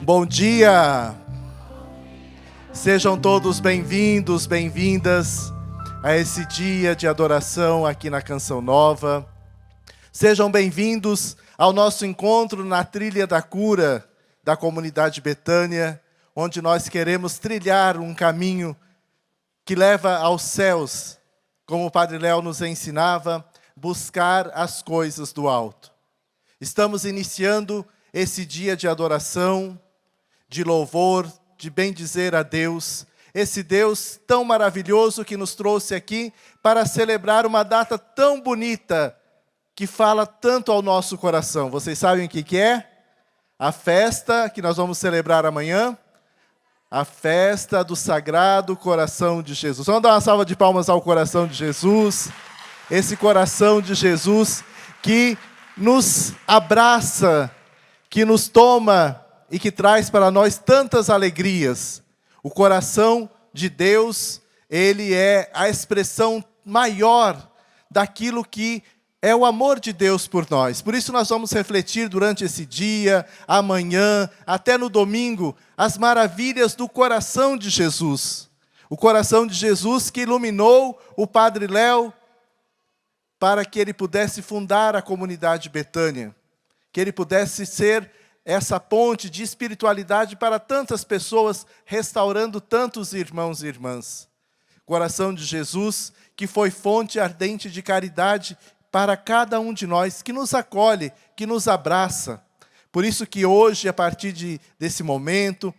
Bom dia! Sejam todos bem-vindos, bem-vindas a esse dia de adoração aqui na Canção Nova. Sejam bem-vindos ao nosso encontro na Trilha da Cura da Comunidade Betânia, onde nós queremos trilhar um caminho que leva aos céus, como o Padre Léo nos ensinava, buscar as coisas do alto. Estamos iniciando esse dia de adoração, de louvor, de bendizer a Deus, esse Deus tão maravilhoso que nos trouxe aqui para celebrar uma data tão bonita, que fala tanto ao nosso coração. Vocês sabem o que é? A festa que nós vamos celebrar amanhã, a festa do Sagrado Coração de Jesus. Vamos dar uma salva de palmas ao coração de Jesus, esse coração de Jesus que nos abraça, que nos toma e que traz para nós tantas alegrias. O coração de Deus, ele é a expressão maior daquilo que é o amor de Deus por nós. Por isso nós vamos refletir durante esse dia, amanhã, até no domingo, as maravilhas do coração de Jesus. O coração de Jesus que iluminou o Padre Léo para que ele pudesse fundar a comunidade Betânia, que ele pudesse ser essa ponte de espiritualidade para tantas pessoas, restaurando tantos irmãos e irmãs. Coração de Jesus, que foi fonte ardente de caridade para cada um de nós, que nos acolhe, que nos abraça. Por isso que hoje, a partir desse momento,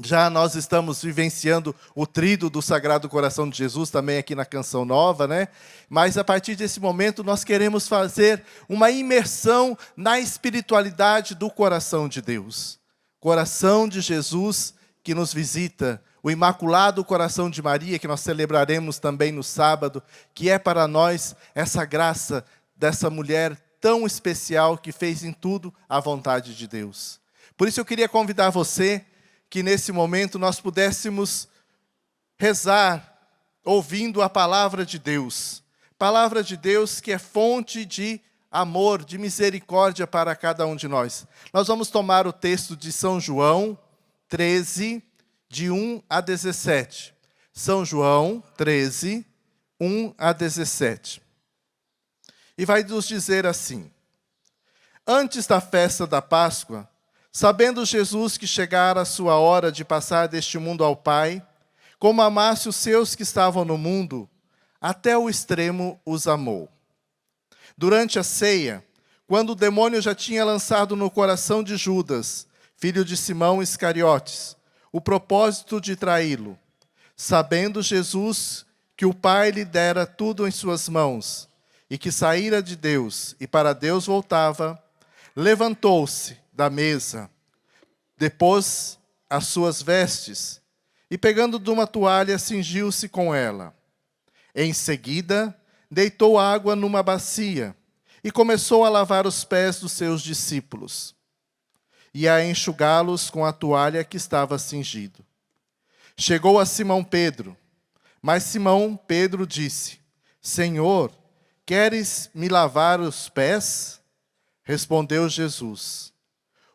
já nós estamos vivenciando o tríduo do Sagrado Coração de Jesus, também aqui na Canção Nova, né? Mas a partir desse momento nós queremos fazer uma imersão na espiritualidade do coração de Deus. Coração de Jesus que nos visita, o Imaculado Coração de Maria, que nós celebraremos também no sábado, que é para nós essa graça dessa mulher tão especial que fez em tudo a vontade de Deus. Por isso eu queria convidar você que nesse momento nós pudéssemos rezar ouvindo a palavra de Deus. Palavra de Deus que é fonte de amor, de misericórdia para cada um de nós. Nós vamos tomar o texto de São João 13, de 1 a 17. São João 13, 1 a 17. E vai nos dizer assim: antes da festa da Páscoa, sabendo Jesus que chegara a sua hora de passar deste mundo ao Pai, como amasse os seus que estavam no mundo, até o extremo os amou. Durante a ceia, quando o demônio já tinha lançado no coração de Judas, filho de Simão Iscariotes, o propósito de traí-lo, sabendo Jesus que o Pai lhe dera tudo em suas mãos, e que saíra de Deus e para Deus voltava, levantou-se da mesa, depôs as suas vestes, e pegando de uma toalha, cingiu-se com ela. Em seguida, deitou água numa bacia, e começou a lavar os pés dos seus discípulos, e a enxugá-los com a toalha que estava cingido. Chegou a Simão Pedro, mas Simão Pedro disse: Senhor, queres me lavar os pés? Respondeu Jesus: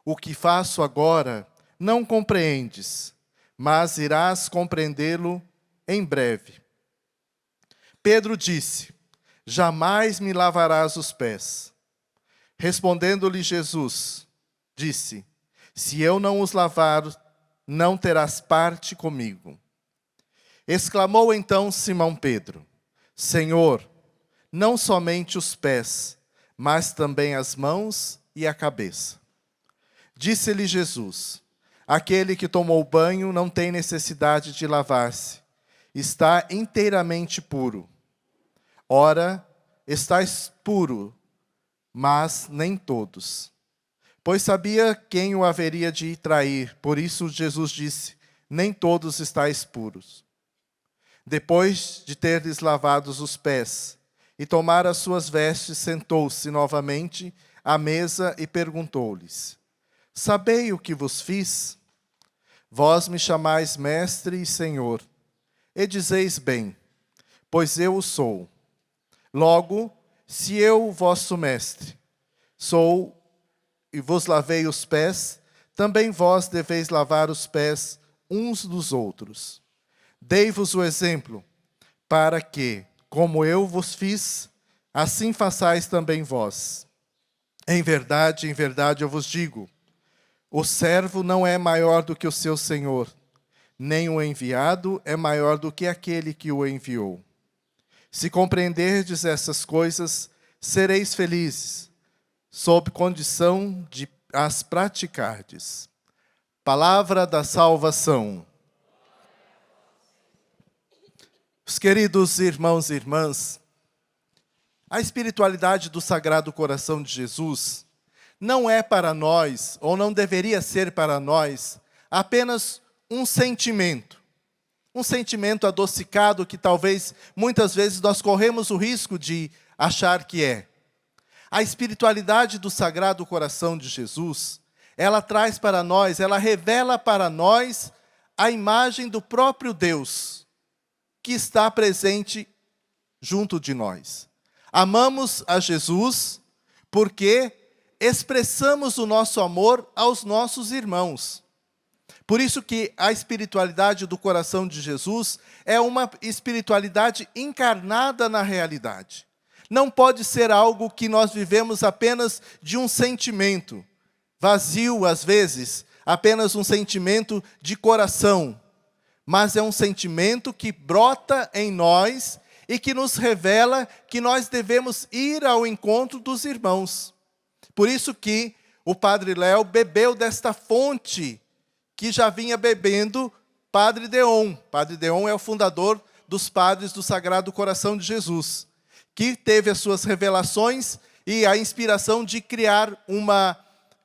o que faço agora não compreendes, mas irás compreendê-lo em breve. Pedro disse: jamais me lavarás os pés. Respondendo-lhe Jesus, disse: se eu não os lavar, não terás parte comigo. Exclamou então Simão Pedro: Senhor, não somente os pés, mas também as mãos e a cabeça. Disse-lhe Jesus: aquele que tomou banho não tem necessidade de lavar-se, está inteiramente puro. Ora, estáis puro, mas nem todos. Pois sabia quem o haveria de trair, por isso Jesus disse: nem todos estáis puros. Depois de ter-lhes lavado os pés e tomar as suas vestes, sentou-se novamente à mesa e perguntou-lhes: sabei o que vos fiz? Vós me chamais mestre e senhor, e dizeis bem, pois eu o sou. Logo, se eu, vosso mestre, sou e vos lavei os pés, também vós deveis lavar os pés uns dos outros. Dei-vos o exemplo, para que, como eu vos fiz, assim façais também vós. Em verdade eu vos digo, o servo não é maior do que o seu senhor, nem o enviado é maior do que aquele que o enviou. Se compreenderdes essas coisas, sereis felizes, sob condição de as praticardes. Palavra da salvação. Os queridos irmãos e irmãs, a espiritualidade do Sagrado Coração de Jesus não é para nós, ou não deveria ser para nós, apenas um sentimento adocicado que talvez muitas vezes nós corremos o risco de achar que é. A espiritualidade do Sagrado Coração de Jesus, ela traz para nós, ela revela para nós a imagem do próprio Deus que está presente junto de nós. Amamos a Jesus porque expressamos o nosso amor aos nossos irmãos. Por isso que a espiritualidade do coração de Jesus é uma espiritualidade encarnada na realidade. Não pode ser algo que nós vivemos apenas de um sentimento, vazio às vezes, apenas um sentimento de coração, mas é um sentimento que brota em nós e que nos revela que nós devemos ir ao encontro dos irmãos. Por isso que o Padre Léo bebeu desta fonte que já vinha bebendo Padre Deon. Padre Deon é o fundador dos Padres do Sagrado Coração de Jesus, que teve as suas revelações e a inspiração de criar uma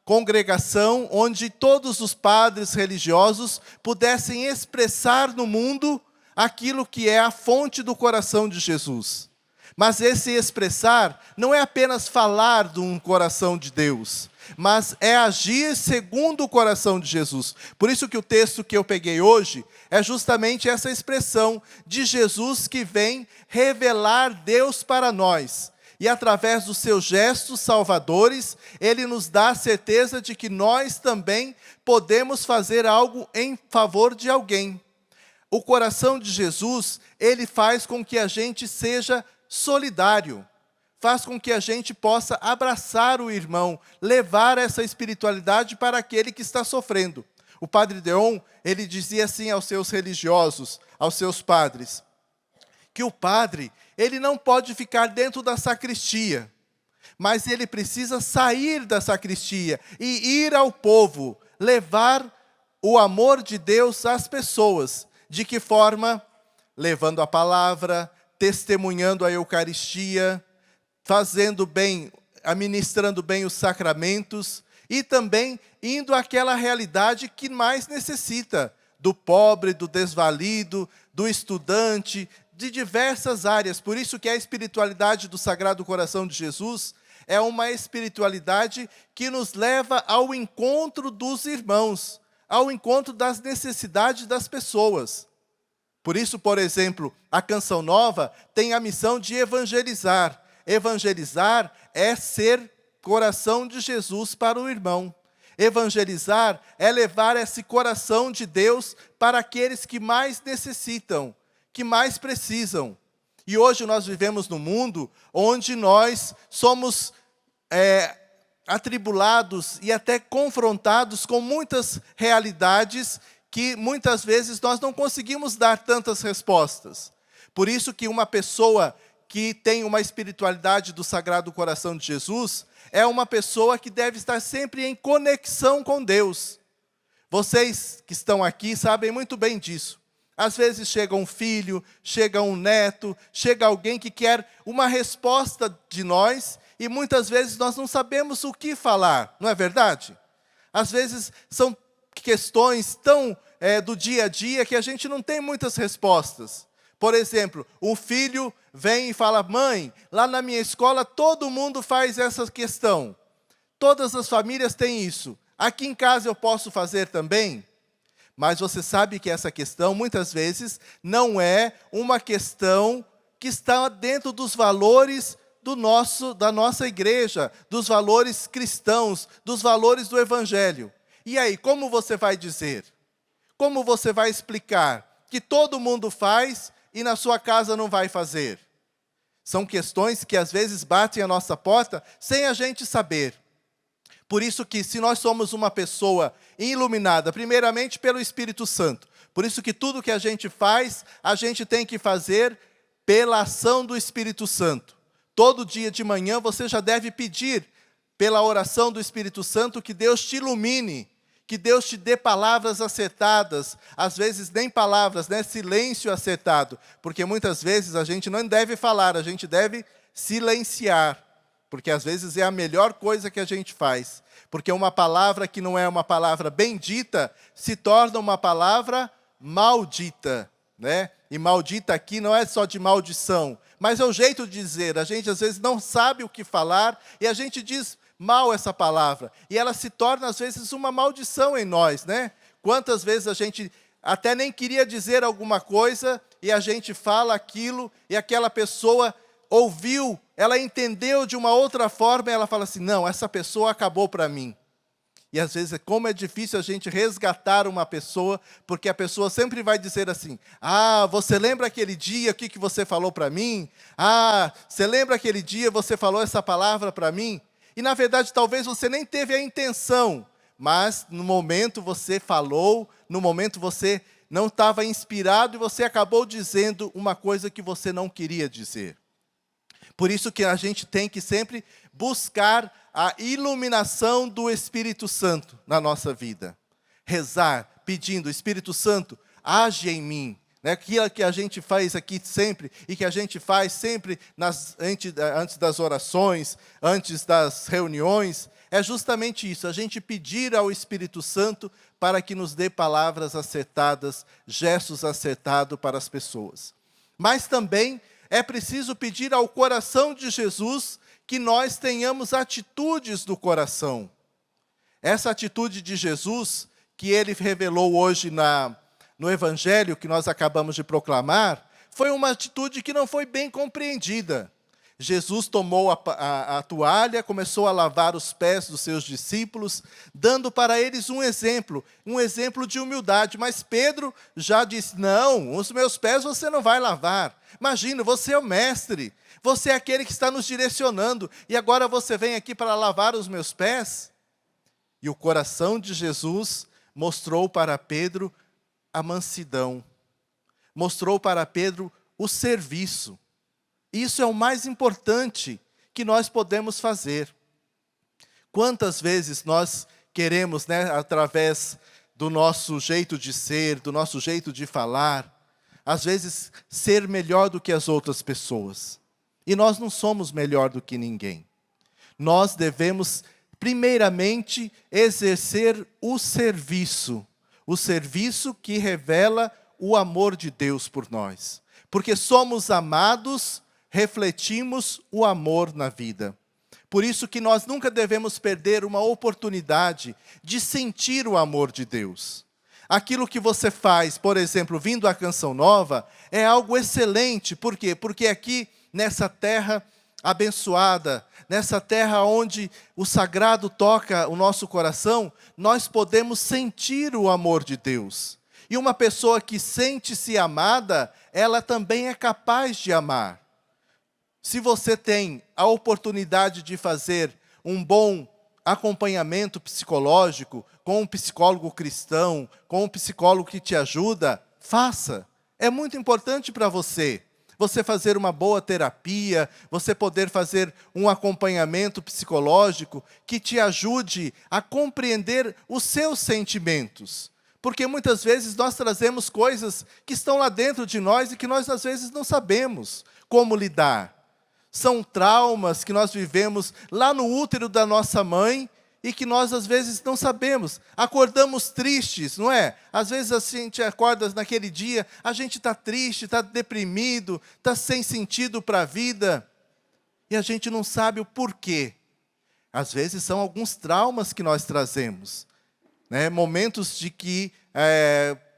congregação onde todos os padres religiosos pudessem expressar no mundo aquilo que é a fonte do coração de Jesus. Mas esse expressar não é apenas falar de um coração de Deus, mas é agir segundo o coração de Jesus. Por isso que o texto que eu peguei hoje é justamente essa expressão de Jesus que vem revelar Deus para nós. E através dos seus gestos salvadores, Ele nos dá a certeza de que nós também podemos fazer algo em favor de alguém. O coração de Jesus, Ele faz com que a gente seja solidário, faz com que a gente possa abraçar o irmão, levar essa espiritualidade para aquele que está sofrendo. O Padre Deon, ele dizia assim aos seus religiosos, aos seus padres, que o padre, ele não pode ficar dentro da sacristia, mas ele precisa sair da sacristia e ir ao povo, levar o amor de Deus às pessoas. De que forma? Levando a palavra, testemunhando a Eucaristia, fazendo bem, administrando bem os sacramentos e também indo àquela realidade que mais necessita, do pobre, do desvalido, do estudante, de diversas áreas. Por isso que a espiritualidade do Sagrado Coração de Jesus é uma espiritualidade que nos leva ao encontro dos irmãos, ao encontro das necessidades das pessoas. Por isso, por exemplo, a Canção Nova tem a missão de evangelizar. Evangelizar é ser coração de Jesus para o irmão. Evangelizar é levar esse coração de Deus para aqueles que mais necessitam, que mais precisam. E hoje nós vivemos num mundo onde nós somos atribulados e até confrontados com muitas realidades que muitas vezes nós não conseguimos dar tantas respostas. Por isso que uma pessoa que tem uma espiritualidade do Sagrado Coração de Jesus é uma pessoa que deve estar sempre em conexão com Deus. Vocês que estão aqui sabem muito bem disso. Às vezes chega um filho, chega um neto, chega alguém que quer uma resposta de nós e muitas vezes nós não sabemos o que falar, não é verdade? Às vezes são questões tão do dia a dia que a gente não tem muitas respostas. Por exemplo, um filho vem e fala: mãe, lá na minha escola todo mundo faz essa questão. Todas as famílias têm isso. Aqui em casa eu posso fazer também? Mas você sabe que essa questão, muitas vezes, não é uma questão que está dentro dos valores da nossa igreja, dos valores cristãos, dos valores do Evangelho. E aí, como você vai dizer? Como você vai explicar que todo mundo faz e na sua casa não vai fazer? São questões que às vezes batem a nossa porta sem a gente saber. Por isso que se nós somos uma pessoa iluminada, primeiramente pelo Espírito Santo, por isso que tudo que a gente faz, a gente tem que fazer pela ação do Espírito Santo. Todo dia de manhã você já deve pedir, pela oração do Espírito Santo, que Deus te ilumine, que Deus te dê palavras acertadas, às vezes nem palavras, né? Silêncio acertado, porque muitas vezes a gente não deve falar, a gente deve silenciar, porque às vezes é a melhor coisa que a gente faz, porque uma palavra que não é uma palavra bendita, se torna uma palavra maldita, né? E maldita aqui não é só de maldição, mas é o jeito de dizer, a gente às vezes não sabe o que falar, e a gente diz mal essa palavra, e ela se torna às vezes uma maldição em nós, né? Quantas vezes a gente até nem queria dizer alguma coisa, e a gente fala aquilo, e aquela pessoa ouviu, ela entendeu de uma outra forma, e ela fala assim, não, essa pessoa acabou para mim. E às vezes, como é difícil a gente resgatar uma pessoa, porque a pessoa sempre vai dizer assim, ah, você lembra aquele dia, o que você falou para mim? Ah, você lembra aquele dia, você falou essa palavra para mim? E na verdade, talvez você nem teve a intenção, mas no momento você falou, no momento você não estava inspirado e você acabou dizendo uma coisa que você não queria dizer. Por isso que a gente tem que sempre buscar a iluminação do Espírito Santo na nossa vida. Rezar, pedindo, Espírito Santo, age em mim. Aquilo que a gente faz aqui sempre, e que a gente faz sempre antes das orações, antes das reuniões, é justamente isso, a gente pedir ao Espírito Santo para que nos dê palavras acertadas, gestos acertados para as pessoas. Mas também é preciso pedir ao coração de Jesus que nós tenhamos atitudes do coração. Essa atitude de Jesus, que ele revelou hoje no Evangelho que nós acabamos de proclamar, foi uma atitude que não foi bem compreendida. Jesus tomou a toalha, começou a lavar os pés dos seus discípulos, dando para eles um exemplo de humildade. Mas Pedro já disse, não, os meus pés você não vai lavar. Imagina, você é o mestre, você é aquele que está nos direcionando, e agora você vem aqui para lavar os meus pés? E o coração de Jesus mostrou para Pedro a mansidão, mostrou para Pedro o serviço. Isso é o mais importante que nós podemos fazer. Quantas vezes nós queremos, através do nosso jeito de ser, do nosso jeito de falar, às vezes ser melhor do que as outras pessoas. E nós não somos melhor do que ninguém. Nós devemos, primeiramente, exercer o serviço que revela o amor de Deus por nós. Porque somos amados, refletimos o amor na vida. Por isso que nós nunca devemos perder uma oportunidade de sentir o amor de Deus. Aquilo que você faz, por exemplo, vindo à Canção Nova, é algo excelente. Por quê? Porque aqui, nessa terra abençoada, nessa terra onde o sagrado toca o nosso coração, nós podemos sentir o amor de Deus. E uma pessoa que sente-se amada, ela também é capaz de amar. Se você tem a oportunidade de fazer um bom acompanhamento psicológico, com um psicólogo cristão, com um psicólogo que te ajuda, faça. É muito importante para você. Você fazer uma boa terapia, você poder fazer um acompanhamento psicológico que te ajude a compreender os seus sentimentos. Porque muitas vezes nós trazemos coisas que estão lá dentro de nós e que nós às vezes não sabemos como lidar. São traumas que nós vivemos lá no útero da nossa mãe e que nós às vezes não sabemos. Acordamos tristes, não é? Às vezes a gente acorda naquele dia, a gente está triste, está deprimido, está sem sentido para a vida. E a gente não sabe o porquê. Às vezes são alguns traumas que nós trazemos. Momentos de que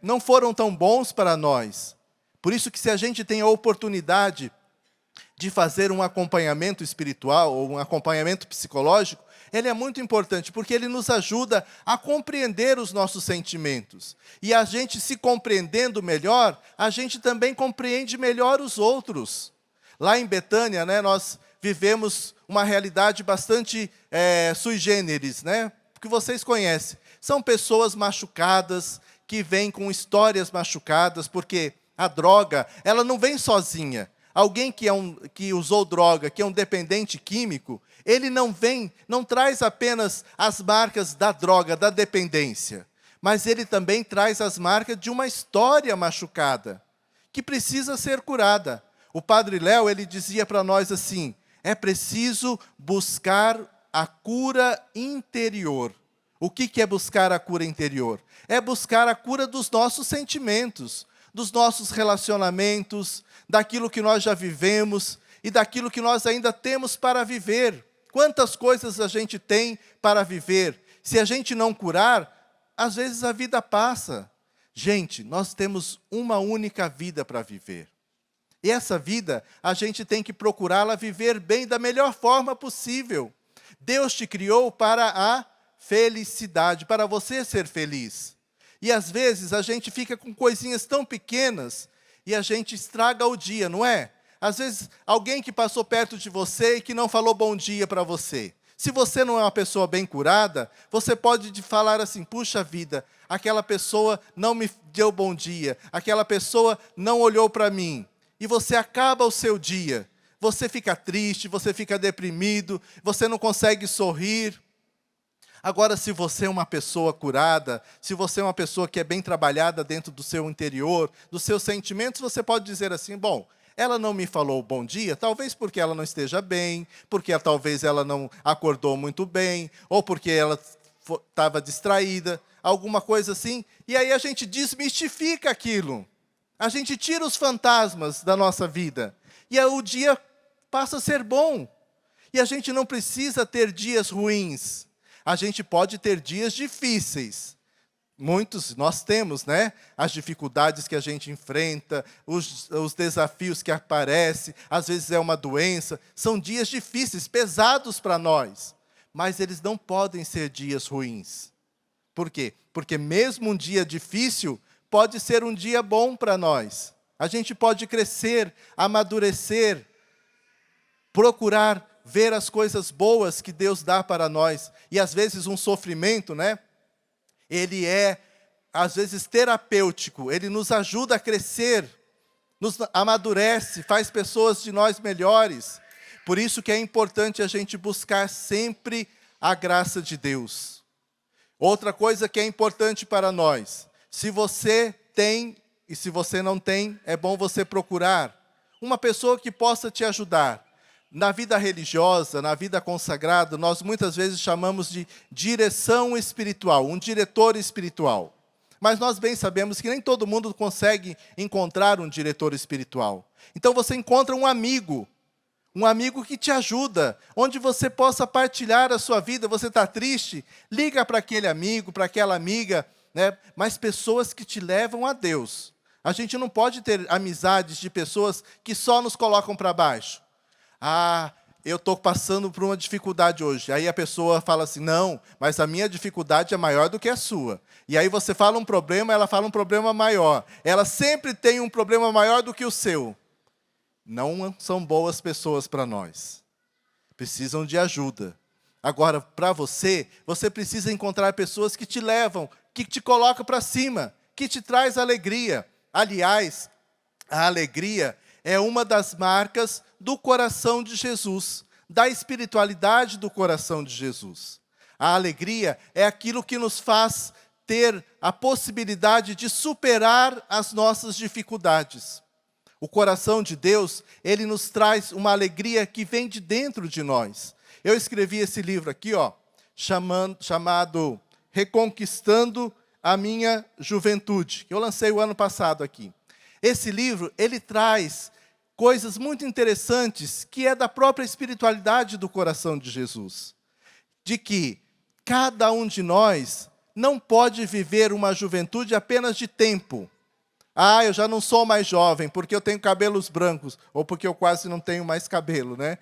não foram tão bons para nós. Por isso que se a gente tem a oportunidade de fazer um acompanhamento espiritual ou um acompanhamento psicológico, ele é muito importante, porque ele nos ajuda a compreender os nossos sentimentos. E a gente se compreendendo melhor, a gente também compreende melhor os outros. Lá em Betânia, né, nós vivemos uma realidade bastante sui generis, né, que vocês conhecem. São pessoas machucadas, que vêm com histórias machucadas, porque a droga, ela não vem sozinha. Alguém que usou droga, que é um dependente químico, ele não traz apenas as marcas da droga, da dependência, mas ele também traz as marcas de uma história machucada, que precisa ser curada. O Padre Léo, ele dizia para nós assim, é preciso buscar a cura interior. O que é buscar a cura interior? É buscar a cura dos nossos sentimentos, dos nossos relacionamentos, daquilo que nós já vivemos e daquilo que nós ainda temos para viver. Quantas coisas a gente tem para viver? Se a gente não curar, às vezes a vida passa. Gente, nós temos uma única vida para viver. E essa vida, a gente tem que procurá-la viver bem da melhor forma possível. Deus te criou para a felicidade, para você ser feliz. E às vezes a gente fica com coisinhas tão pequenas e a gente estraga o dia, não é? Às vezes alguém que passou perto de você e que não falou bom dia para você. Se você não é uma pessoa bem curada, você pode falar assim, puxa vida, aquela pessoa não me deu bom dia, aquela pessoa não olhou para mim. E você acaba o seu dia. Você fica triste, você fica deprimido, você não consegue sorrir. Agora, se você é uma pessoa curada, se você é uma pessoa que é bem trabalhada dentro do seu interior, dos seus sentimentos, você pode dizer assim, bom, ela não me falou bom dia, talvez porque ela não esteja bem, porque talvez ela não acordou muito bem, ou porque ela estava distraída, alguma coisa assim. E aí a gente desmistifica aquilo. A gente tira os fantasmas da nossa vida. E aí o dia passa a ser bom. E a gente não precisa ter dias ruins. A gente pode ter dias difíceis. Muitos nós temos, né? As dificuldades que a gente enfrenta, os desafios que aparecem, às vezes é uma doença. São dias difíceis, pesados para nós. Mas eles não podem ser dias ruins. Por quê? Porque mesmo um dia difícil pode ser um dia bom para nós. A gente pode crescer, amadurecer, procurar ver as coisas boas que Deus dá para nós. E às vezes um sofrimento, né? Ele é, às vezes, terapêutico. Ele nos ajuda a crescer, nos amadurece, faz pessoas de nós melhores. Por isso que é importante a gente buscar sempre a graça de Deus. Outra coisa que é importante para nós, se você tem e se você não tem, é bom você procurar uma pessoa que possa te ajudar. Na vida religiosa, na vida consagrada, nós muitas vezes chamamos de direção espiritual, um diretor espiritual. Mas nós bem sabemos que nem todo mundo consegue encontrar um diretor espiritual. Então você encontra um amigo que te ajuda, onde você possa partilhar a sua vida. Você está triste? Liga para aquele amigo, para aquela amiga, né? Mas pessoas que te levam a Deus. A gente não pode ter amizades de pessoas que só nos colocam para baixo. Ah, eu estou passando por uma dificuldade hoje. Aí a pessoa fala assim, não, mas a minha dificuldade é maior do que a sua. E aí você fala um problema, ela fala um problema maior. Ela sempre tem um problema maior do que o seu. Não são boas pessoas para nós. Precisam de ajuda. Agora, para você, você precisa encontrar pessoas que te levam, que te colocam para cima, que te traz alegria. Aliás, a alegria é uma das marcas do coração de Jesus, da espiritualidade do coração de Jesus. A alegria é aquilo que nos faz ter a possibilidade de superar as nossas dificuldades. O coração de Deus, ele nos traz uma alegria que vem de dentro de nós. Eu escrevi esse livro aqui, ó, chamado Reconquistando a Minha Juventude, que eu lancei o ano passado aqui. Esse livro, ele traz coisas muito interessantes, que é da própria espiritualidade do coração de Jesus. De que cada um de nós não pode viver uma juventude apenas de tempo. Ah, eu já não sou mais jovem porque eu tenho cabelos brancos, ou porque eu quase não tenho mais cabelo, né?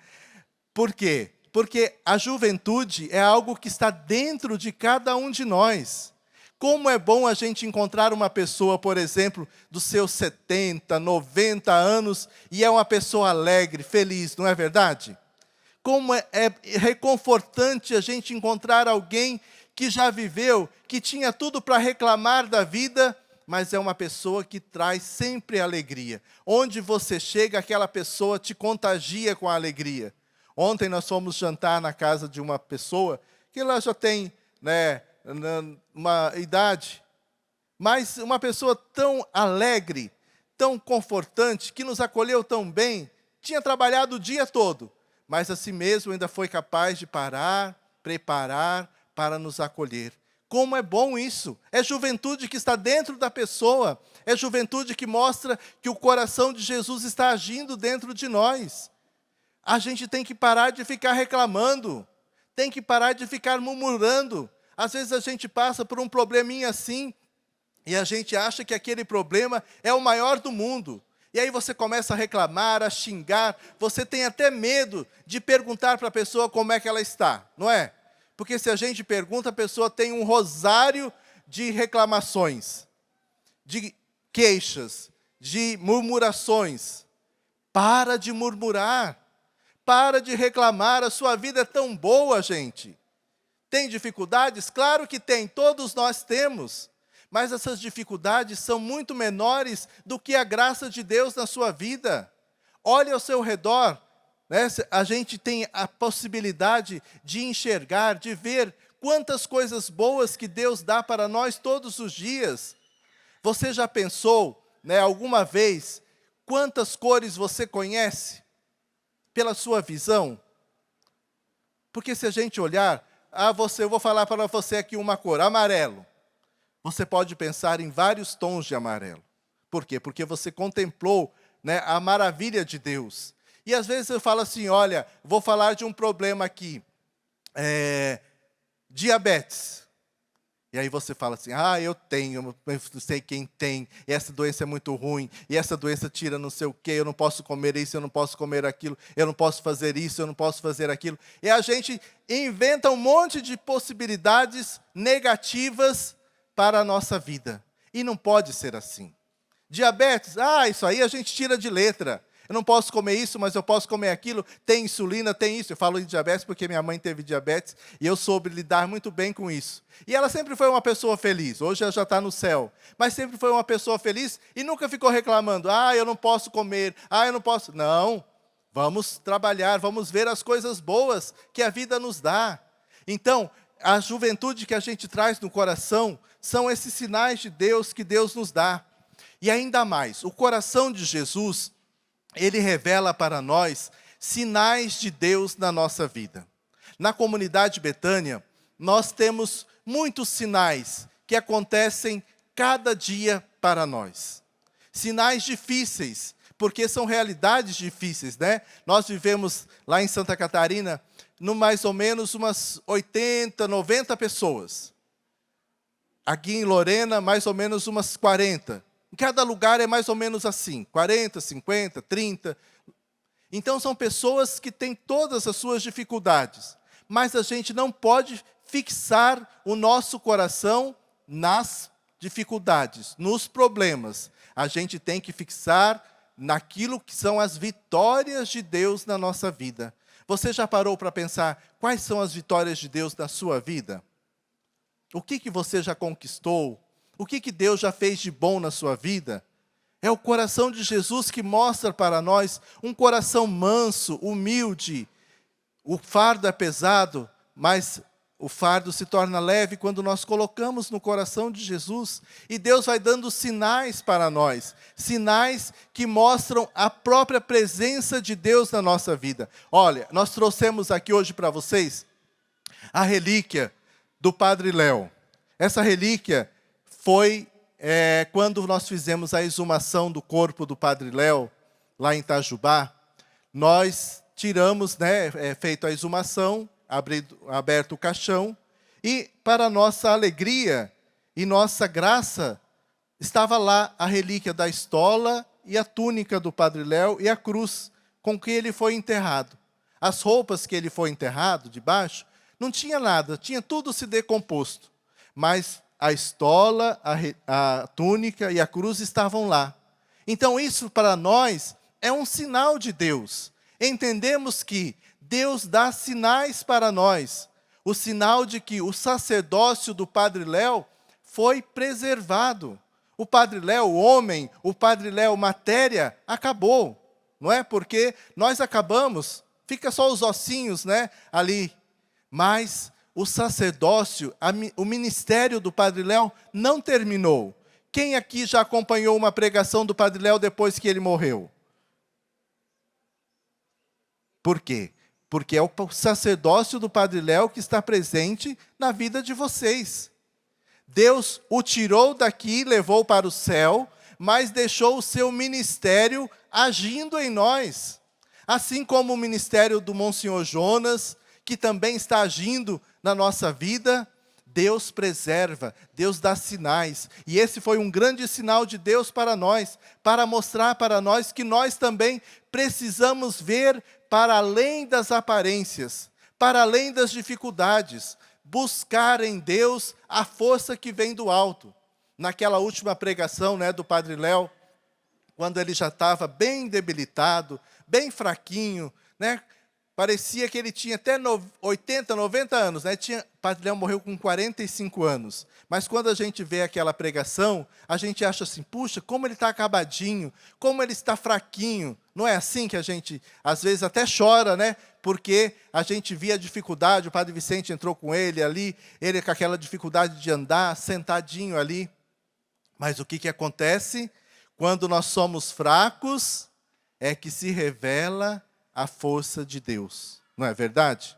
Por quê? Porque a juventude é algo que está dentro de cada um de nós. Como é bom a gente encontrar uma pessoa, por exemplo, dos seus 70, 90 anos, e é uma pessoa alegre, feliz, não é verdade? Como é reconfortante a gente encontrar alguém que já viveu, que tinha tudo para reclamar da vida, mas é uma pessoa que traz sempre alegria. Onde você chega, aquela pessoa te contagia com a alegria. Ontem nós fomos jantar na casa de uma pessoa que ela já tem, né, uma idade, mas uma pessoa tão alegre, tão confortante, que nos acolheu tão bem, tinha trabalhado o dia todo, mas assim mesmo ainda foi capaz de parar, preparar para nos acolher. Como é bom isso! É juventude que está dentro da pessoa, é juventude que mostra que o coração de Jesus está agindo dentro de nós. A gente tem que parar de ficar reclamando, tem que parar de ficar murmurando. Às vezes a gente passa por um probleminha assim, e a gente acha que aquele problema é o maior do mundo. E aí você começa a reclamar, a xingar, você tem até medo de perguntar para a pessoa como é que ela está, não é? Porque se a gente pergunta, a pessoa tem um rosário de reclamações, de queixas, de murmurações. Para de murmurar, para de reclamar, a sua vida é tão boa, gente. Tem dificuldades? Claro que tem, todos nós temos. Mas essas dificuldades são muito menores do que a graça de Deus na sua vida. Olhe ao seu redor, né? A gente tem a possibilidade de enxergar, de ver quantas coisas boas que Deus dá para nós todos os dias. Você já pensou, né, alguma vez, quantas cores você conhece pela sua visão? Porque se a gente olhar, eu vou falar para você aqui uma cor, amarelo. Você pode pensar em vários tons de amarelo. Por quê? Porque você contemplou, né, a maravilha de Deus. E às vezes eu falo assim, olha, vou falar de um problema aqui, diabetes. E aí você fala assim, eu tenho, eu não sei quem tem, e essa doença é muito ruim, e essa doença tira não sei o quê, eu não posso comer isso, eu não posso comer aquilo, eu não posso fazer isso, eu não posso fazer aquilo. E a gente inventa um monte de possibilidades negativas para a nossa vida. E não pode ser assim. Diabetes, isso aí a gente tira de letra. Eu não posso comer isso, mas eu posso comer aquilo. Tem insulina, tem isso. Eu falo de diabetes porque minha mãe teve diabetes e eu soube lidar muito bem com isso. E ela sempre foi uma pessoa feliz. Hoje ela já está no céu. Mas sempre foi uma pessoa feliz e nunca ficou reclamando. Eu não posso comer. Eu não posso. Não. Vamos trabalhar, vamos ver as coisas boas que a vida nos dá. Então, a juventude que a gente traz no coração são esses sinais de Deus que Deus nos dá. E ainda mais, o coração de Jesus, ele revela para nós sinais de Deus na nossa vida. Na comunidade Betânia, nós temos muitos sinais que acontecem cada dia para nós. Sinais difíceis, porque são realidades difíceis, né? Nós vivemos lá em Santa Catarina, no mais ou menos umas 80, 90 pessoas. Aqui em Lorena, mais ou menos umas 40. Em cada lugar é mais ou menos assim, 40, 50, 30. Então são pessoas que têm todas as suas dificuldades. Mas a gente não pode fixar o nosso coração nas dificuldades, nos problemas. A gente tem que fixar naquilo que são as vitórias de Deus na nossa vida. Você já parou para pensar quais são as vitórias de Deus na sua vida? O que você já conquistou? O que Deus já fez de bom na sua vida? É o coração de Jesus que mostra para nós um coração manso, humilde. O fardo é pesado, mas o fardo se torna leve quando nós colocamos no coração de Jesus. E Deus vai dando sinais para nós. Sinais que mostram a própria presença de Deus na nossa vida. Olha, nós trouxemos aqui hoje para vocês a relíquia do Padre Léo. Essa relíquia foi quando nós fizemos a exumação do corpo do Padre Léo, lá em Itajubá. Nós tiramos, feito a exumação, aberto o caixão, e para nossa alegria e nossa graça, estava lá a relíquia da estola e a túnica do Padre Léo e a cruz com que ele foi enterrado. As roupas que ele foi enterrado, debaixo, não tinha nada, tinha tudo se decomposto. Mas a estola, a túnica e a cruz estavam lá. Então isso para nós é um sinal de Deus. Entendemos que Deus dá sinais para nós. O sinal de que o sacerdócio do Padre Léo foi preservado. O Padre Léo, o homem, o Padre Léo, matéria, acabou. Não é? Porque nós acabamos, fica só os ossinhos, né, ali. Mas o sacerdócio, o ministério do Padre Léo não terminou. Quem aqui já acompanhou uma pregação do Padre Léo depois que ele morreu? Por quê? Porque é o sacerdócio do Padre Léo que está presente na vida de vocês. Deus o tirou daqui, levou para o céu, mas deixou o seu ministério agindo em nós. Assim como o ministério do Monsenhor Jonas, que também está agindo na nossa vida, Deus preserva, Deus dá sinais. E esse foi um grande sinal de Deus para nós, para mostrar para nós que nós também precisamos ver para além das aparências, para além das dificuldades, buscar em Deus a força que vem do alto. Naquela última pregação, né, do Padre Léo, quando ele já estava bem debilitado, bem fraquinho, né? Parecia que ele tinha até 80, 90 anos, né? O Padre Léo morreu com 45 anos. Mas quando a gente vê aquela pregação, a gente acha assim, puxa, como ele está acabadinho, como ele está fraquinho. Não é assim que a gente, às vezes, até chora, né? Porque a gente via a dificuldade, o Padre Vicente entrou com ele ali, ele com aquela dificuldade de andar, sentadinho ali. Mas o que acontece? Quando nós somos fracos, é que se revela a força de Deus, não é verdade?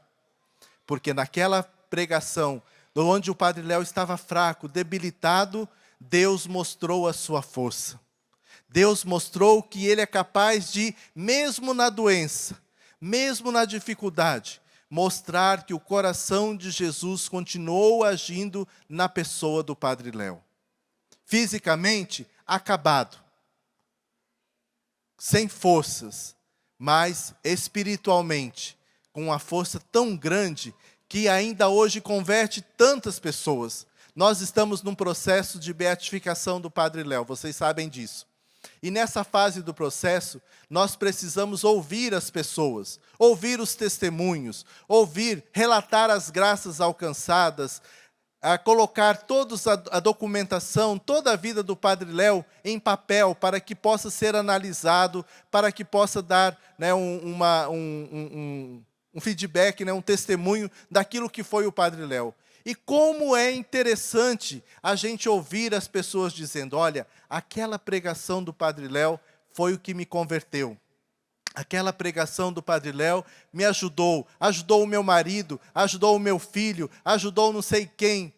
Porque naquela pregação, onde o Padre Léo estava fraco, debilitado, Deus mostrou a sua força. Deus mostrou que ele é capaz de, mesmo na doença, mesmo na dificuldade, mostrar que o coração de Jesus continuou agindo na pessoa do Padre Léo. Fisicamente, acabado, sem forças, mas espiritualmente, com uma força tão grande, que ainda hoje converte tantas pessoas. Nós estamos num processo de beatificação do Padre Léo, vocês sabem disso. E nessa fase do processo, nós precisamos ouvir as pessoas, ouvir os testemunhos, relatar as graças alcançadas, a colocar a documentação, toda a vida do Padre Léo em papel, para que possa ser analisado, para que possa dar, né, um feedback, né, um testemunho daquilo que foi o Padre Léo. E como é interessante a gente ouvir as pessoas dizendo, olha, aquela pregação do Padre Léo foi o que me converteu. Aquela pregação do Padre Léo me ajudou o meu marido, ajudou o meu filho, ajudou não sei quem.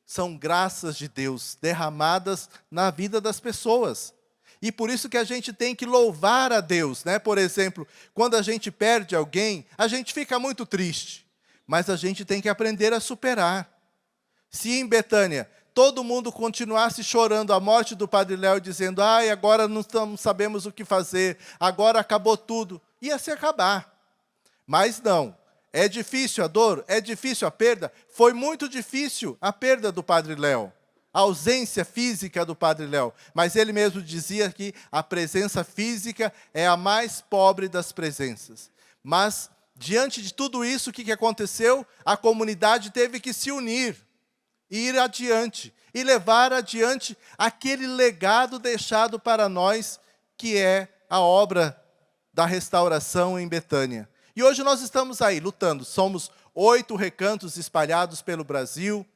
São graças de Deus derramadas na vida das pessoas. E por isso que a gente tem que louvar a Deus, né? Por exemplo, quando a gente perde alguém, a gente fica muito triste, mas a gente tem que aprender a superar. Se em Betânia todo mundo continuasse chorando a morte do Padre Léo, dizendo, ai, agora não sabemos o que fazer, agora acabou tudo, ia se acabar. Mas não, é difícil a dor, é difícil a perda, foi muito difícil a perda do Padre Léo, a ausência física do Padre Léo, mas ele mesmo dizia que a presença física é a mais pobre das presenças. Mas, diante de tudo isso, o que aconteceu? A comunidade teve que se unir, ir adiante e levar adiante aquele legado deixado para nós, que é a obra da restauração em Betânia. E hoje nós estamos aí lutando, somos 8 recantos espalhados pelo Brasil,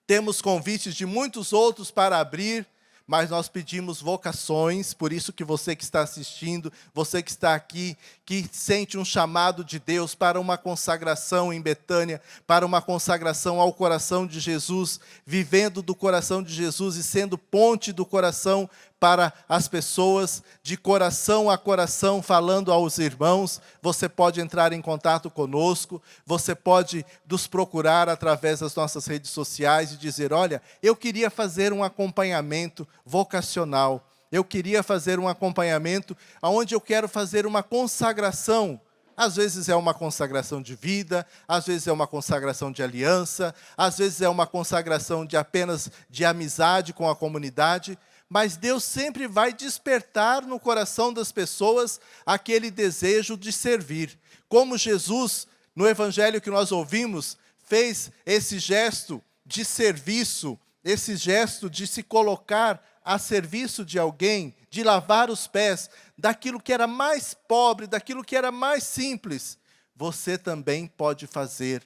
temos convites de muitos outros para abrir, mas nós pedimos vocações, por isso que você que está assistindo, você que está aqui, que sente um chamado de Deus para uma consagração em Betânia, para uma consagração ao coração de Jesus, vivendo do coração de Jesus e sendo ponte do coração para as pessoas, de coração a coração, falando aos irmãos, você pode entrar em contato conosco, você pode nos procurar através das nossas redes sociais e dizer, olha, eu queria fazer um acompanhamento vocacional, eu queria fazer um acompanhamento onde eu quero fazer uma consagração. Às vezes é uma consagração de vida, às vezes é uma consagração de aliança, às vezes é uma consagração de apenas de amizade com a comunidade, mas Deus sempre vai despertar no coração das pessoas aquele desejo de servir. Como Jesus, no evangelho que nós ouvimos, fez esse gesto de serviço, esse gesto de se colocar a serviço de alguém, de lavar os pés, daquilo que era mais pobre, daquilo que era mais simples, você também pode fazer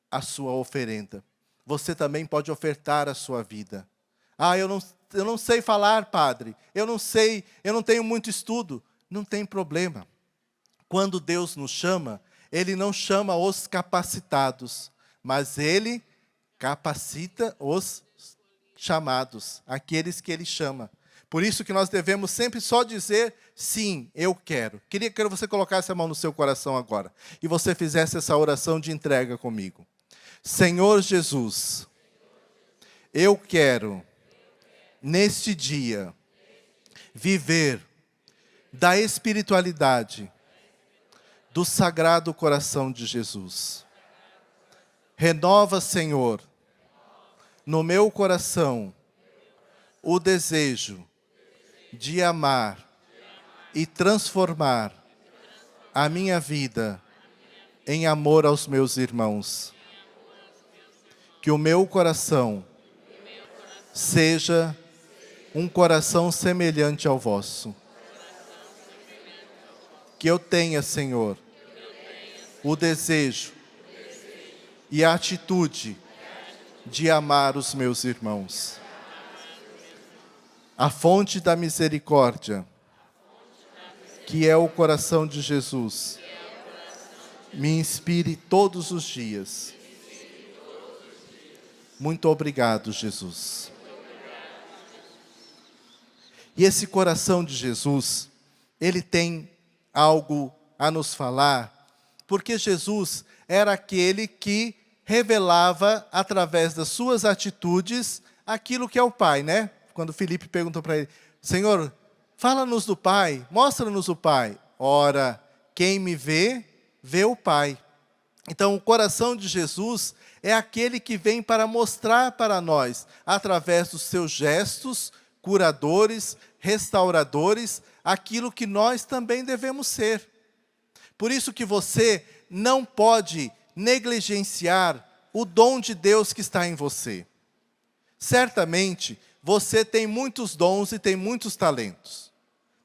a sua oferenda. Você também pode ofertar a sua vida. Eu não sei falar, padre. Eu não tenho muito estudo. Não tem problema. Quando Deus nos chama, Ele não chama os capacitados, mas Ele capacita os chamados, aqueles que Ele chama. Por isso que nós devemos sempre só dizer, sim, eu quero. Queria que você colocasse a mão no seu coração agora e você fizesse essa oração de entrega comigo. Senhor Jesus, eu quero, neste dia, viver da espiritualidade do Sagrado Coração de Jesus. Renova, Senhor, no meu coração o desejo de amar e transformar a minha vida em amor aos meus irmãos. Que o meu coração seja um coração semelhante ao vosso. Que eu tenha, Senhor, o desejo e a atitude de amar os meus irmãos. A fonte da misericórdia, que é o coração de Jesus, me inspire todos os dias. Muito obrigado, Jesus. E esse coração de Jesus, ele tem algo a nos falar, porque Jesus era aquele que revelava, através das suas atitudes, aquilo que é o Pai, né? Quando Filipe perguntou para ele, Senhor, fala-nos do Pai, mostra-nos o Pai. Ora, quem me vê, vê o Pai. Então, o coração de Jesus é aquele que vem para mostrar para nós, através dos seus gestos, curadores, restauradores, aquilo que nós também devemos ser. Por isso que você não pode negligenciar o dom de Deus que está em você. Certamente, você tem muitos dons e tem muitos talentos.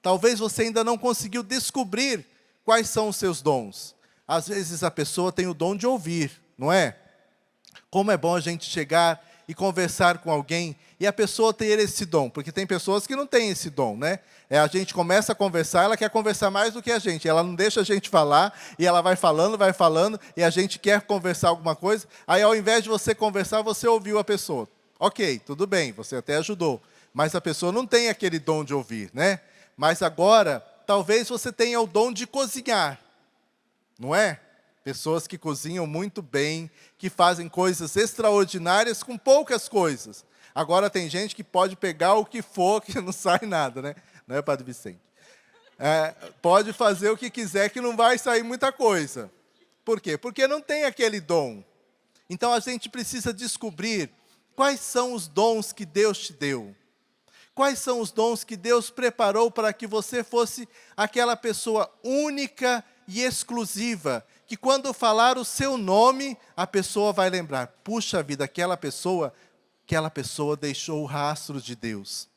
Talvez você ainda não conseguiu descobrir quais são os seus dons. Às vezes a pessoa tem o dom de ouvir, não é? Como é bom a gente chegar e conversar com alguém e a pessoa ter esse dom, porque tem pessoas que não têm esse dom, né? A gente começa a conversar, ela quer conversar mais do que a gente, ela não deixa a gente falar, e ela vai falando, e a gente quer conversar alguma coisa, aí ao invés de você conversar, você ouviu a pessoa. Ok, tudo bem, você até ajudou, mas a pessoa não tem aquele dom de ouvir, né? Mas agora, talvez você tenha o dom de cozinhar, não é? Pessoas que cozinham muito bem, que fazem coisas extraordinárias com poucas coisas. Agora tem gente que pode pegar o que for, que não sai nada, né? Não é, Padre Vicente? Pode fazer o que quiser, que não vai sair muita coisa. Por quê? Porque não tem aquele dom. Então a gente precisa descobrir quais são os dons que Deus te deu. Quais são os dons que Deus preparou para que você fosse aquela pessoa única e exclusiva, que quando falar o seu nome, a pessoa vai lembrar, puxa vida, aquela pessoa deixou o rastro de Deus.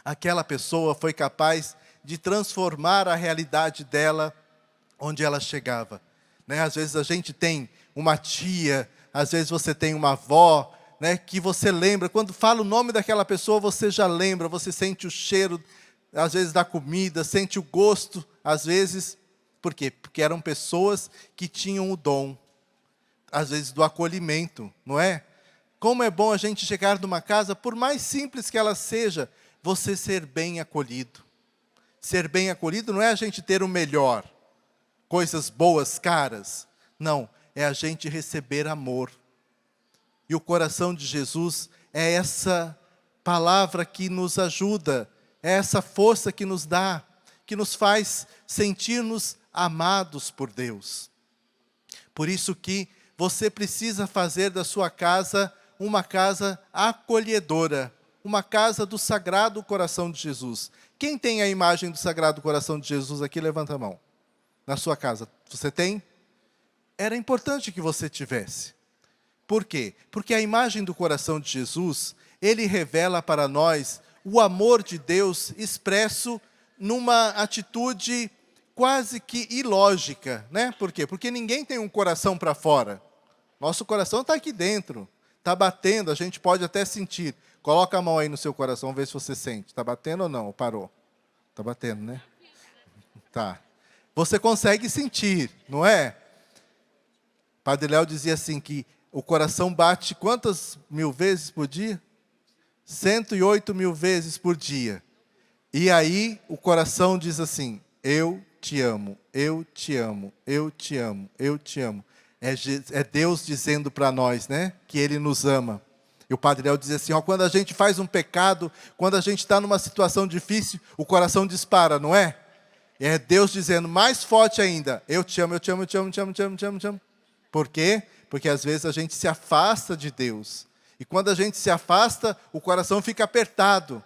Aquela pessoa foi capaz de transformar a realidade dela onde ela chegava. Né? Às vezes a gente tem uma tia, às vezes você tem uma avó, né, que você lembra, quando fala o nome daquela pessoa, você já lembra, você sente o cheiro, às vezes, da comida, sente o gosto, às vezes. Por quê? Porque eram pessoas que tinham o dom, às vezes, do acolhimento, não é? Como é bom a gente chegar numa casa, por mais simples que ela seja, você ser bem acolhido. Ser bem acolhido não é a gente ter o melhor, coisas boas, caras. Não, é a gente receber amor. E o coração de Jesus é essa palavra que nos ajuda, é essa força que nos dá, que nos faz sentir-nos amados por Deus. Por isso que você precisa fazer da sua casa uma casa acolhedora, uma casa do Sagrado Coração de Jesus. Quem tem a imagem do Sagrado Coração de Jesus aqui, levanta a mão. Na sua casa, você tem? Era importante que você tivesse. Por quê? Porque a imagem do coração de Jesus, ele revela para nós o amor de Deus expresso numa atitude quase que ilógica, né? Por quê? Porque ninguém tem um coração para fora. Nosso coração está aqui dentro, está batendo, a gente pode até sentir. Coloca a mão aí no seu coração, vê se você sente. Está batendo ou não? Parou? Está batendo, né? Tá. Você consegue sentir, não é? Padre Léo dizia assim que o coração bate quantas mil vezes por dia? 108 mil vezes por dia. E aí o coração diz assim, eu te amo, eu te amo, eu te amo, eu te amo. É Deus dizendo para nós, né, que Ele nos ama. E o Padre Léo dizia assim, ó, quando a gente faz um pecado, quando a gente está numa situação difícil, o coração dispara, não é? É Deus dizendo mais forte ainda, eu te amo, eu te amo, eu te amo, eu te amo, eu te amo, eu te amo, eu te amo. Por quê? Porque às vezes a gente se afasta de Deus. E quando a gente se afasta, o coração fica apertado.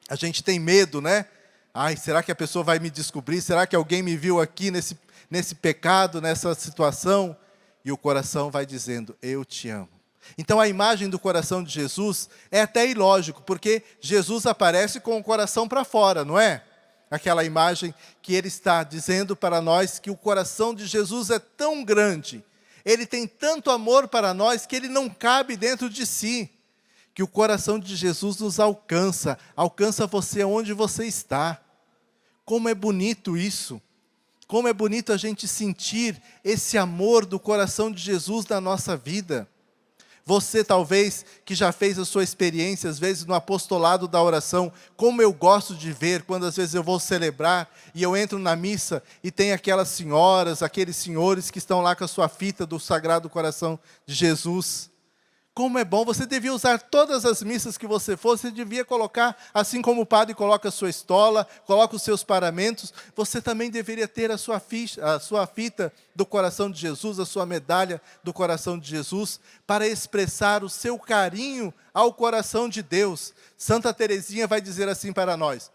A gente tem medo, né? Ai, será que a pessoa vai me descobrir? Será que alguém me viu aqui nesse pecado, nessa situação? E o coração vai dizendo, eu te amo. Então a imagem do coração de Jesus é até ilógico, porque Jesus aparece com o coração para fora, não é? Aquela imagem que ele está dizendo para nós que o coração de Jesus é tão grande, ele tem tanto amor para nós que ele não cabe dentro de si, que o coração de Jesus nos alcança, alcança você onde você está. Como é bonito isso! Como é bonito a gente sentir esse amor do coração de Jesus na nossa vida. Você talvez que já fez a sua experiência, às vezes no apostolado da oração, como eu gosto de ver, quando às vezes eu vou celebrar e eu entro na missa e tem aquelas senhoras, aqueles senhores que estão lá com a sua fita do Sagrado Coração de Jesus. Como é bom, você devia usar todas as missas que você for, você devia colocar, assim como o padre coloca a sua estola, coloca os seus paramentos, você também deveria ter a sua fita do coração de Jesus, a sua medalha do coração de Jesus, para expressar o seu carinho ao coração de Deus. Santa Teresinha vai dizer assim para nós,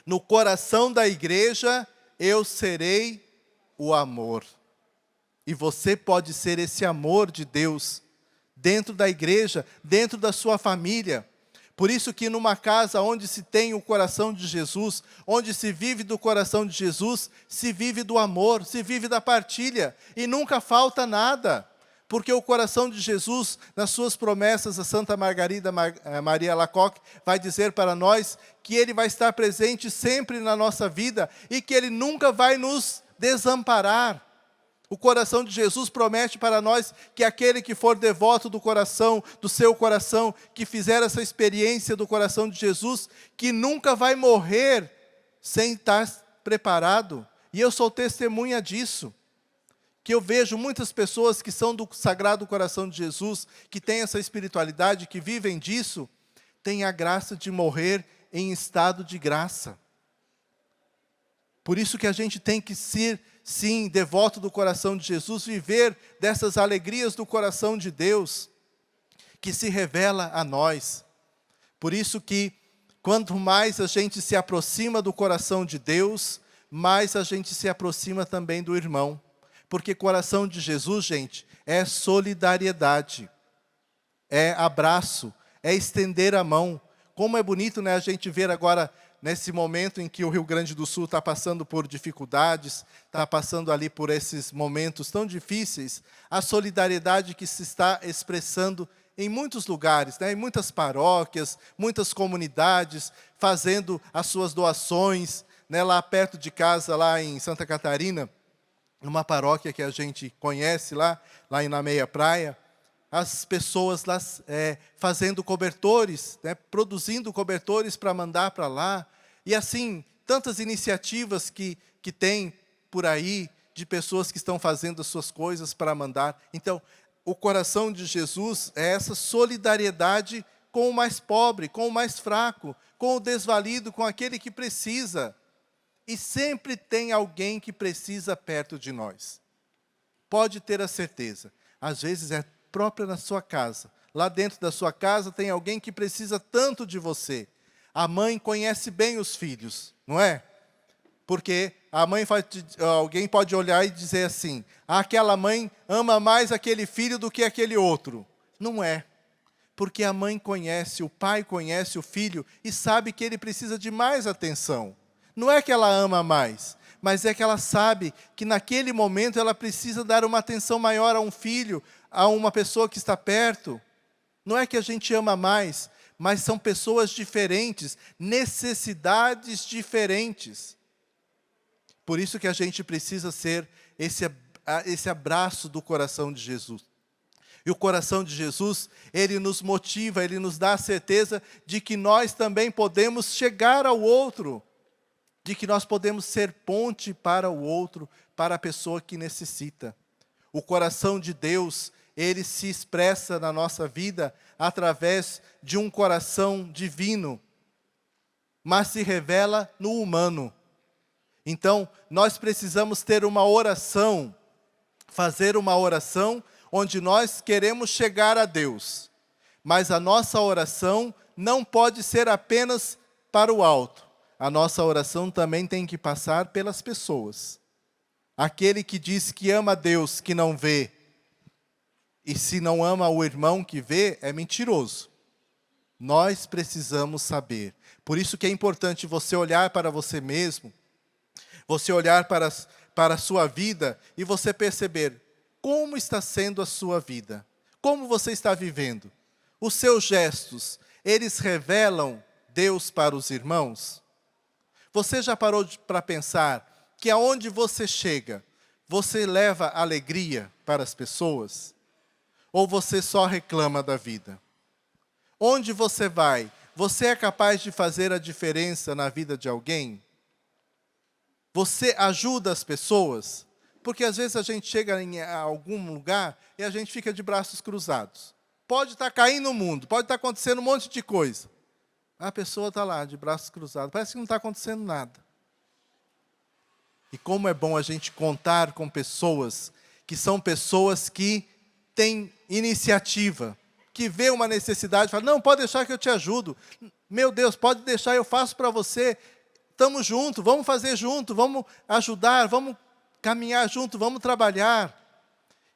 no coração da igreja eu serei o amor. E você pode ser esse amor de Deus, dentro da igreja, dentro da sua família. Por isso que numa casa onde se tem o coração de Jesus, onde se vive do coração de Jesus, se vive do amor, se vive da partilha, e nunca falta nada. Porque o coração de Jesus, nas suas promessas, a Santa Margarida Maria Alacoque vai dizer para nós que Ele vai estar presente sempre na nossa vida e que Ele nunca vai nos desamparar. O coração de Jesus promete para nós que aquele que for devoto do coração, do seu coração, que fizer essa experiência do coração de Jesus, que nunca vai morrer sem estar preparado. E eu sou testemunha disso. Que eu vejo muitas pessoas que são do Sagrado Coração de Jesus, que têm essa espiritualidade, que vivem disso, têm a graça de morrer em estado de graça. Por isso que a gente tem que ser, sim, devoto do coração de Jesus, viver dessas alegrias do coração de Deus, que se revela a nós. Por isso que, quanto mais a gente se aproxima do coração de Deus, mais a gente se aproxima também do irmão. Porque coração de Jesus, gente, é solidariedade, é abraço, é estender a mão. Como é bonito, né, a gente ver agora, nesse momento em que o Rio Grande do Sul está passando por dificuldades, está passando ali por esses momentos tão difíceis, a solidariedade que se está expressando em muitos lugares, né, em muitas paróquias, muitas comunidades, fazendo as suas doações, né, lá perto de casa, lá em Santa Catarina, numa paróquia que a gente conhece lá na Meia Praia, as pessoas lá fazendo cobertores, né, produzindo cobertores para mandar para lá. E assim, tantas iniciativas que tem por aí, de pessoas que estão fazendo as suas coisas para mandar. Então, o coração de Jesus é essa solidariedade com o mais pobre, com o mais fraco, com o desvalido, com aquele que precisa. E sempre tem alguém que precisa perto de nós. Pode ter a certeza. Às vezes é própria na sua casa. Lá dentro da sua casa tem alguém que precisa tanto de você. A mãe conhece bem os filhos, não é? Porque alguém pode olhar e dizer assim, aquela mãe ama mais aquele filho do que aquele outro. Não é. Porque a mãe conhece, o pai conhece o filho e sabe que ele precisa de mais atenção. Não é que ela ama mais, mas é que ela sabe que naquele momento ela precisa dar uma atenção maior a um filho, a uma pessoa que está perto. Não é que a gente ama mais, mas são pessoas diferentes, necessidades diferentes. Por isso que a gente precisa ser esse abraço do coração de Jesus. E o coração de Jesus, ele nos motiva, ele nos dá a certeza de que nós também podemos chegar ao outro, de que nós podemos ser ponte para o outro, para a pessoa que necessita. O coração de Deus, ele se expressa na nossa vida através de um coração divino, mas se revela no humano. Então, nós precisamos ter uma oração, fazer uma oração onde nós queremos chegar a Deus. Mas a nossa oração não pode ser apenas para o alto. A nossa oração também tem que passar pelas pessoas. Aquele que diz que ama Deus que não vê, e se não ama o irmão que vê, é mentiroso. Nós precisamos saber. Por isso que é importante você olhar para você mesmo, você olhar para a sua vida e você perceber como está sendo a sua vida, como você está vivendo. Os seus gestos, eles revelam Deus para os irmãos? Você já parou para pensar que aonde você chega, você leva alegria para as pessoas? Ou você só reclama da vida? Onde você vai, você é capaz de fazer a diferença na vida de alguém? Você ajuda as pessoas? Porque às vezes a gente chega em algum lugar e a gente fica de braços cruzados. Pode estar caindo o mundo, pode estar acontecendo um monte de coisa. A pessoa está lá, de braços cruzados, parece que não está acontecendo nada. E como é bom a gente contar com pessoas que são pessoas que têm iniciativa, que vê uma necessidade, fala, não, pode deixar que eu te ajudo. Meu Deus, pode deixar, eu faço para você. Estamos juntos, vamos fazer junto, vamos ajudar, vamos caminhar junto, vamos trabalhar.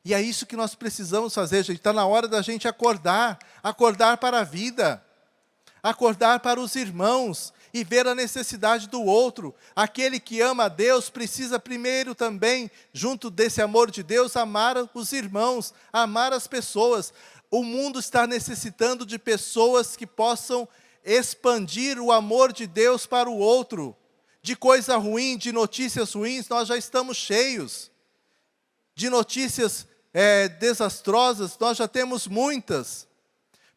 E é isso que nós precisamos fazer, gente. Está na hora da gente acordar para a vida, acordar para os irmãos e ver a necessidade do outro. Aquele que ama a Deus precisa primeiro também, junto desse amor de Deus, amar os irmãos, amar as pessoas. O mundo está necessitando de pessoas que possam expandir o amor de Deus para o outro. De coisa ruim, de notícias ruins, nós já estamos cheios. De notícias desastrosas, nós já temos muitas.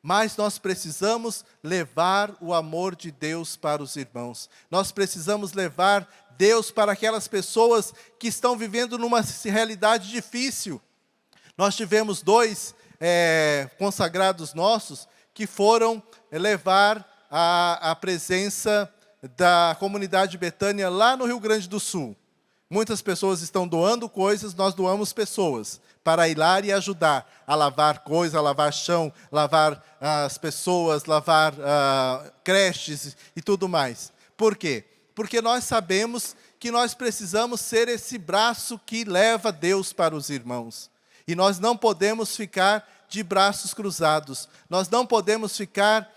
Mas nós precisamos levar o amor de Deus para os irmãos. Nós precisamos levar Deus para aquelas pessoas que estão vivendo numa realidade difícil. Nós tivemos 2 consagrados nossos que foram levar a presença da comunidade Betânia lá no Rio Grande do Sul. Muitas pessoas estão doando coisas, nós doamos pessoas para ir lá e ajudar a lavar coisas, a lavar chão, lavar as pessoas, lavar creches e tudo mais. Por quê? Porque nós sabemos que nós precisamos ser esse braço que leva Deus para os irmãos. E nós não podemos ficar de braços cruzados. Nós não podemos ficar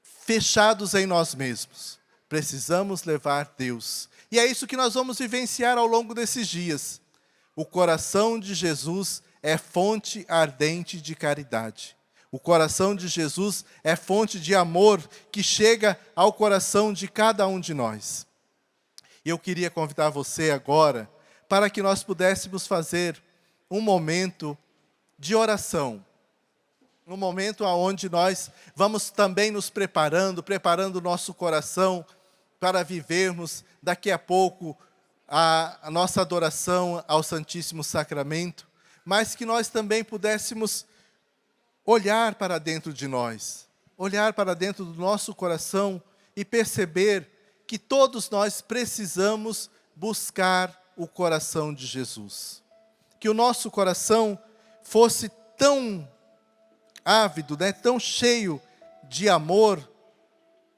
fechados em nós mesmos. Precisamos levar Deus. E é isso que nós vamos vivenciar ao longo desses dias. O coração de Jesus é fonte ardente de caridade. O coração de Jesus é fonte de amor que chega ao coração de cada um de nós. E eu queria convidar você agora para que nós pudéssemos fazer um momento de oração. um momento onde nós vamos também nos preparando o nosso coração para vivermos daqui a pouco a nossa adoração ao Santíssimo Sacramento, mas que nós também pudéssemos olhar para dentro de nós, olhar para dentro do nosso coração e perceber que todos nós precisamos buscar o coração de Jesus. Que o nosso coração fosse tão ávido, né, tão cheio de amor,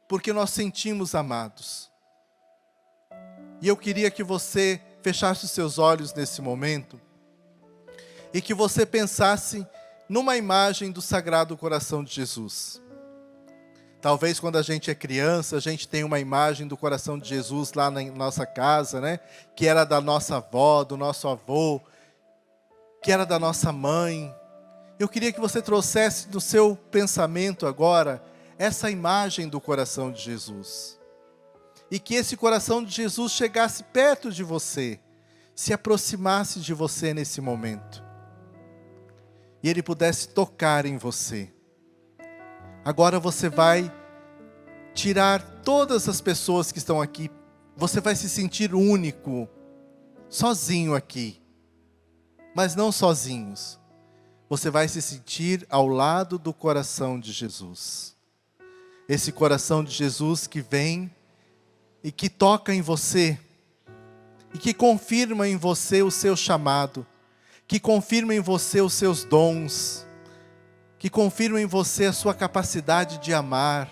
porque nós sentimos amados. E eu queria que você fechasse os seus olhos nesse momento e que você pensasse numa imagem do Sagrado Coração de Jesus. Talvez quando a gente é criança, a gente tem uma imagem do coração de Jesus lá na nossa casa, né? Que era da nossa avó, do nosso avô, que era da nossa mãe. Eu queria que você trouxesse do seu pensamento agora essa imagem do coração de Jesus. E que esse coração de Jesus chegasse perto de você, se aproximasse de você nesse momento. E ele pudesse tocar em você. Agora você vai tirar todas as pessoas que estão aqui. Você vai se sentir único, sozinho aqui. Mas não sozinhos. Você vai se sentir ao lado do coração de Jesus. Esse coração de Jesus que vem e que toca em você. E que confirma em você o seu chamado. Que confirma em você os seus dons. Que confirma em você a sua capacidade de amar,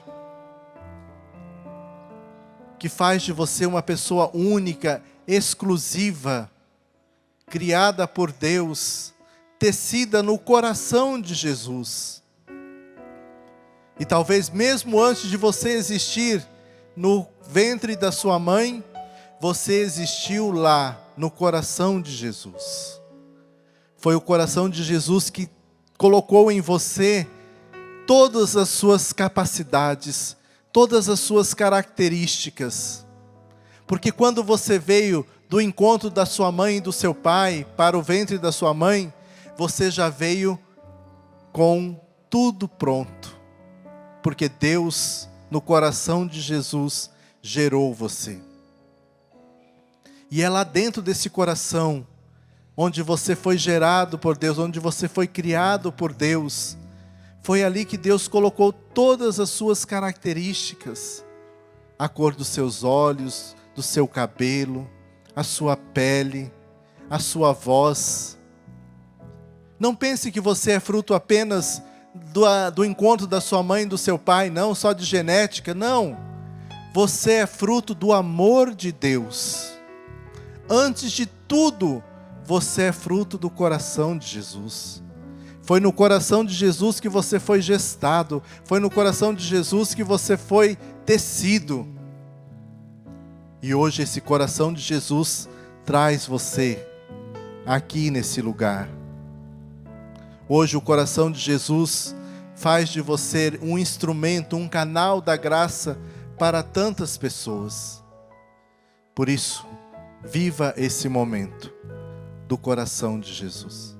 que faz de você uma pessoa única, exclusiva, criada por Deus, tecida no coração de Jesus. E talvez mesmo antes de você existir no ventre da sua mãe, você existiu lá no coração de Jesus. Foi o coração de Jesus que colocou em você todas as suas capacidades, todas as suas características. Porque quando você veio do encontro da sua mãe e do seu pai para o ventre da sua mãe, você já veio com tudo pronto. Porque Deus, no coração de Jesus, gerou você. E é lá dentro desse coração onde você foi gerado por Deus, onde você foi criado por Deus, foi ali que Deus colocou todas as suas características, a cor dos seus olhos, do seu cabelo, a sua pele, a sua voz. Não pense que você é fruto apenas do encontro da sua mãe e do seu pai, não, só de genética, não. Você é fruto do amor de Deus. Antes de tudo, você é fruto do coração de Jesus. Foi no coração de Jesus que você foi gestado. Foi no coração de Jesus que você foi tecido. E hoje esse coração de Jesus traz você aqui nesse lugar. Hoje o coração de Jesus faz de você um instrumento, um canal da graça para tantas pessoas. Por isso, viva esse momento do coração de Jesus.